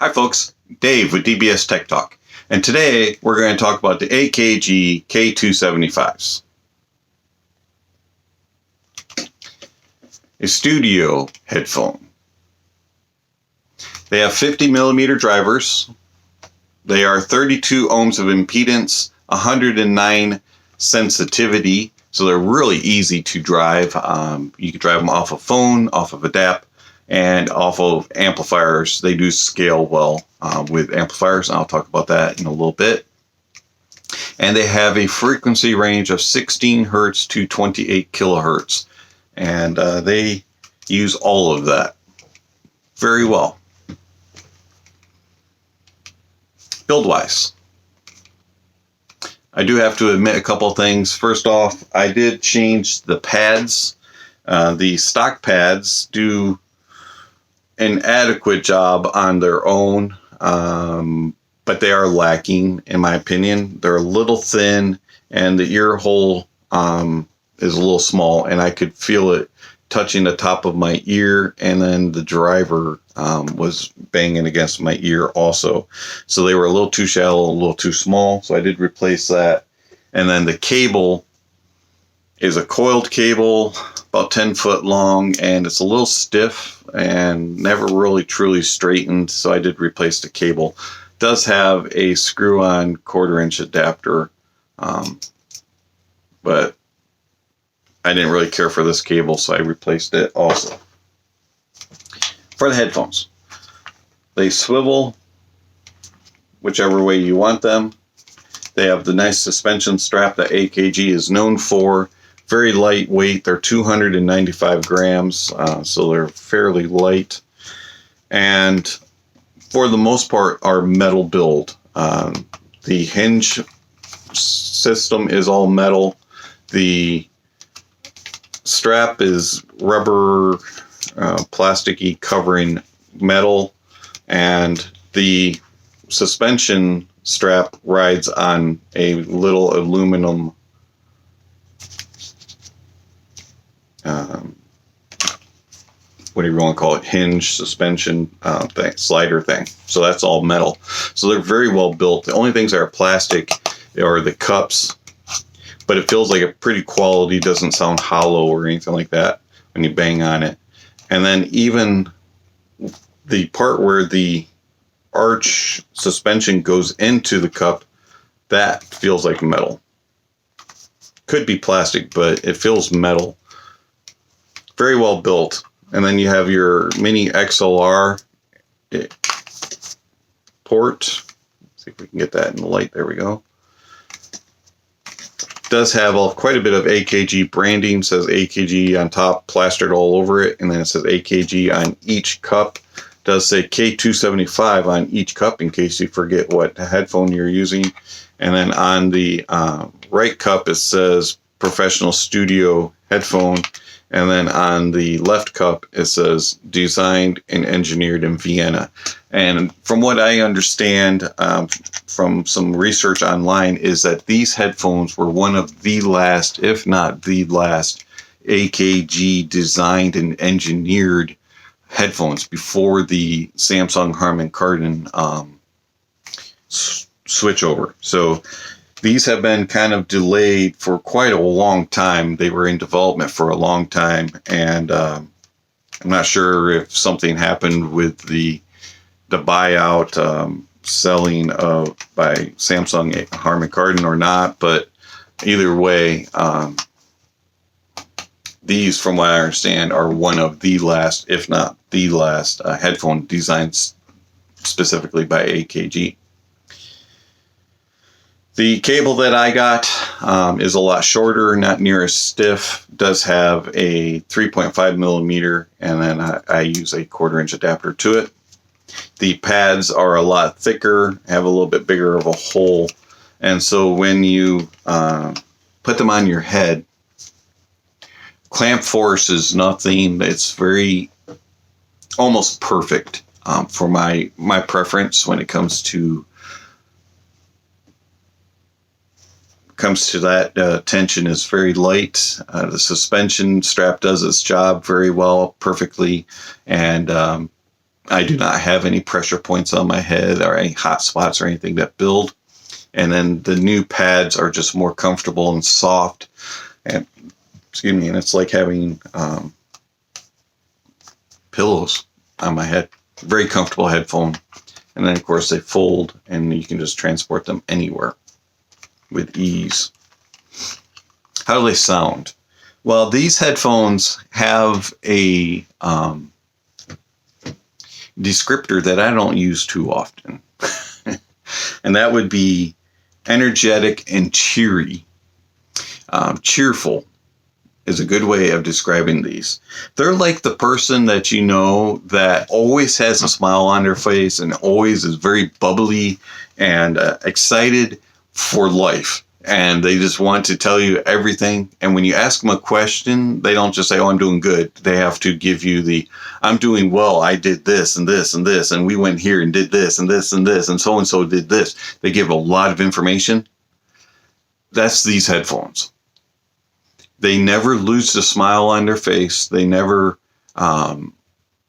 Hi folks, Dave with DBSTECHTALK, and today we're going to talk about the AKG K275s. A studio headphone. They have 50 millimeter drivers. They are 32 ohms of impedance, 109 sensitivity, so they're really easy to drive. You can drive them off a phone, off of a DAP, and off of amplifiers. They do scale well with amplifiers, and I'll talk about that in a little bit. And they have a frequency range of 16 hertz to 28 kilohertz, and they use all of that very well. Build-wise, I do have to admit a couple things. First off, I did change the pads. The stock pads do an adequate job on their own, but they are lacking, in my opinion. They're a little thin, and the ear hole is a little small, and I could feel it touching the top of my ear, and then the driver was banging against my ear also. So they were a little too shallow, a little too small, so I did replace that. And then the cable is a coiled cable, about 10 foot long, and it's a little stiff and never really truly straightened, so I did replace the cable. It does have a screw-on 1/4-inch adapter, but I didn't really care for this cable, so I replaced it also. For the headphones, they swivel whichever way you want them. They have the nice suspension strap that AKG is known for. Very lightweight. They're 295 grams, so they're fairly light. And for the most part, are metal build. The hinge system is all metal. The strap is rubber, plasticky covering metal, and the suspension strap rides on a little aluminum what do you want to call it, hinge suspension thing, slider thing. So that's all metal. So they're very well built. The only things that are plastic are the cups, but it feels like a pretty quality, doesn't sound hollow or anything like that when you bang on it. And then even the part where the arch suspension goes into the cup, that feels like metal. Could be plastic, but it feels metal. Very well built. And then you have your mini XLR port. Let's see if we can get that in the light. There we go. Does have quite a bit of AKG branding. Says AKG on top, plastered all over it, and then it says AKG on each cup. Does say K275 on each cup in case you forget what headphone you're using. And then on the right cup it says professional studio headphone, and then on the left cup it says designed and engineered in Vienna. And from what I understand from some research online is that these headphones were one of the last, if not the last, AKG designed and engineered headphones before the Samsung Harman Kardon switch over. So these have been kind of delayed for quite a long time. They were in development for a long time, and I'm not sure if something happened with the buyout selling by Samsung Harman Kardon or not, but either way, these, from what I understand, are one of the last, if not the last, headphone designs specifically by AKG. The cable that I got is a lot shorter, not near as stiff. Does have a 3.5 millimeter, and then I use a 1/4-inch adapter to it. The pads are a lot thicker, have a little bit bigger of a hole, and so when you put them on your head, clamp force is nothing. It's very almost perfect for my preference when it comes to that. Tension is very light. The suspension strap does its job very well, perfectly, and I do not have any pressure points on my head or any hot spots or anything that build. And then the new pads are just more comfortable and soft. And and it's like having pillows on my head. Very comfortable headphone. And then, of course, they fold, and you can just transport them anywhere with ease. How do they sound? Well, these headphones have a descriptor that I don't use too often. And that would be energetic and cheery. Cheerful is a good way of describing these. They're like the person that you know that always has a smile on their face and always is very bubbly and excited for life. And they just want to tell you everything. And when you ask them a question, they don't just say, oh, I'm doing good. They have to give you the, I'm doing well. I did this and this and this. And we went here and did this and this and this. And so did this. They give a lot of information. That's these headphones. They never lose the smile on their face. They never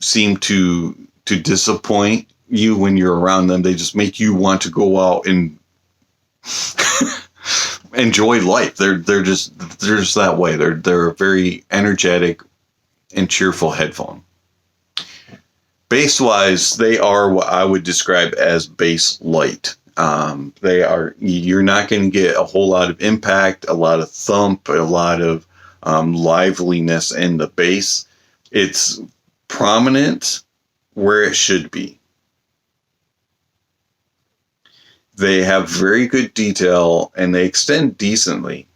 seem to disappoint you when you're around them. They just make you want to go out and enjoy life. They're just that way. They're a very energetic and cheerful headphone. Bass wise, they are what I would describe as bass light. You're not going to get a whole lot of impact, a lot of thump, a lot of liveliness in the bass. It's prominent where it should be. They have very good detail and they extend decently,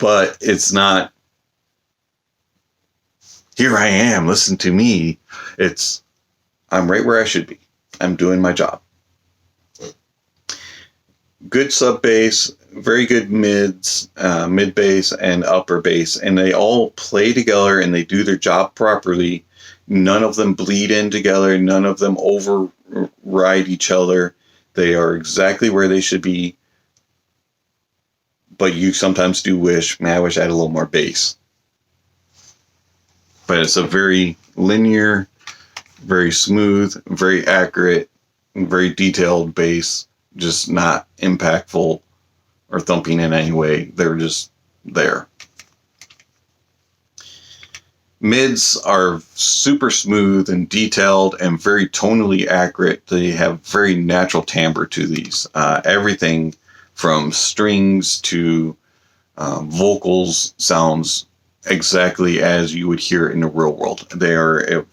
but it's not, here I am, listen to me. It's, I'm right where I should be. I'm doing my job. Good sub bass, very good mids, mid bass and upper bass, and they all play together and they do their job properly. None of them bleed in together. None of them override each other. They are exactly where they should be. But you sometimes do wish, man, I wish I had a little more bass. But it's a very linear, very smooth, very accurate, very detailed bass. Just not impactful or thumping in any way. They're just there. Mids are super smooth and detailed and very tonally accurate. They have very natural timbre to these. Everything from strings to vocals sounds exactly as you would hear in the real world. They are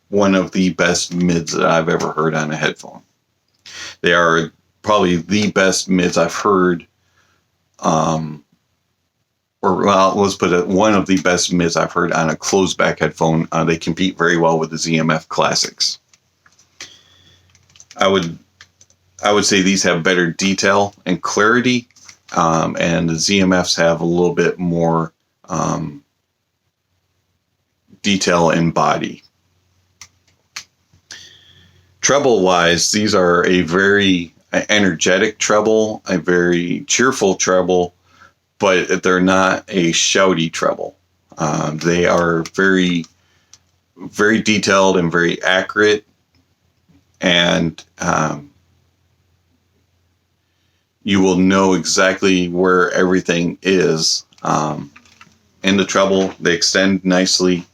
one of the best mids that I've ever heard on a headphone. They are probably the best mids I've heard, let's put it, one of the best mids I've heard on a closed back headphone. They compete very well with the ZMF Classics. I would say these have better detail and clarity, and the ZMFs have a little bit more detail and body. Treble wise, these are a very energetic treble, a very cheerful treble, but they're not a shouty treble. They are very, very detailed and very accurate, and you will know exactly where everything is. In the treble, they extend nicely,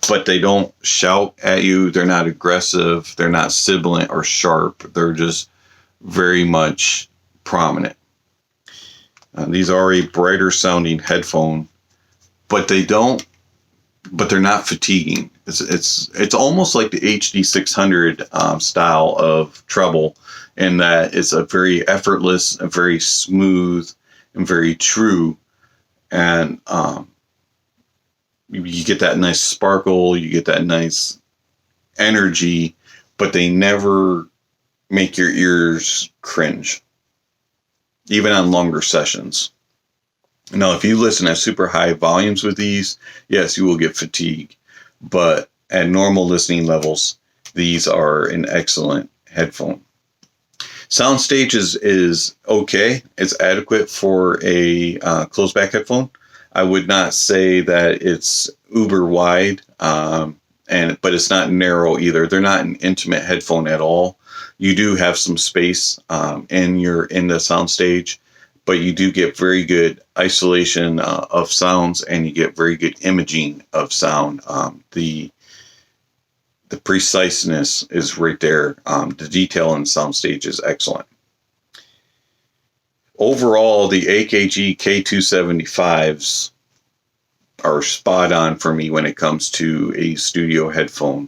but they don't shout at you. They're not aggressive. They're not sibilant or sharp. They're just very much prominent. These are a brighter sounding headphone, but they're not fatiguing. It's almost like the HD 600 style of treble, in that it's a very effortless, a very smooth, and very true. And you get that nice sparkle, you get that nice energy, but they never make your ears cringe, even on longer sessions. Now, if you listen at super high volumes with these, yes, you will get fatigue, but at normal listening levels, these are an excellent headphone. Soundstage is okay. It's adequate for a closed back headphone. I would not say that it's uber wide. but it's not narrow either. They're not an intimate headphone at all. You do have some space in the soundstage, but you do get very good isolation of sounds, and you get very good imaging of sound. The preciseness is right there. The detail in the soundstage is excellent. Overall, the AKG K275s are spot on for me when it comes to a studio headphone.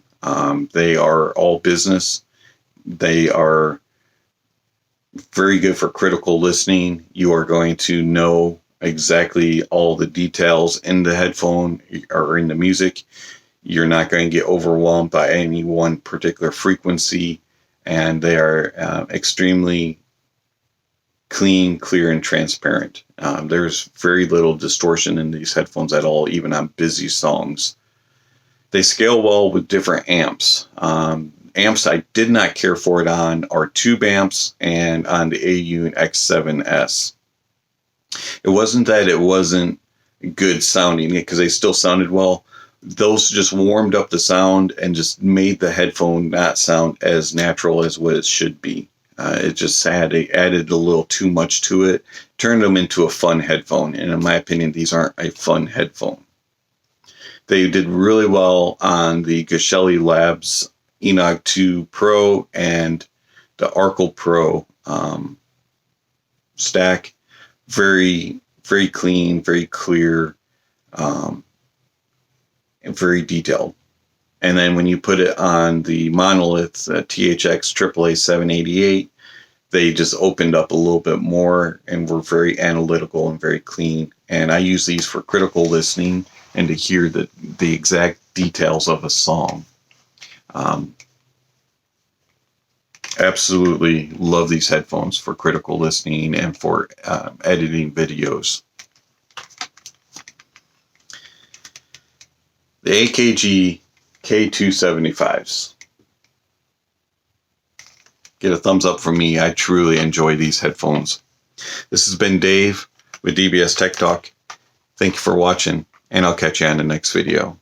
They are all business. They are very good for critical listening. You are going to know exactly all the details in the headphone or in the music. You're not going to get overwhelmed by any one particular frequency, and they are extremely clean, clear, and transparent. There's very little distortion in these headphones at all, even on busy songs. They scale well with different amps. Amps I did not care for it on are tube amps and on the AU X7S. It wasn't that it wasn't good sounding, because they still sounded well. Those just warmed up the sound and just made the headphone not sound as natural as what it should be. It just added a little too much to it, turned them into a fun headphone. And in my opinion, these aren't a fun headphone. They did really well on the Geshelli Labs Enog 2 Pro and the Arkle Pro stack. Very, very clean, very clear, and very detailed. And then when you put it on the Monolith THX AAA 788, they just opened up a little bit more and were very analytical and very clean. And I use these for critical listening and to hear the exact details of a song. Absolutely love these headphones for critical listening and for editing videos. The AKG K275s. Get a thumbs up from me. I truly enjoy these headphones. This has been Dave with DBS Tech Talk. Thank you for watching, and I'll catch you on the next video.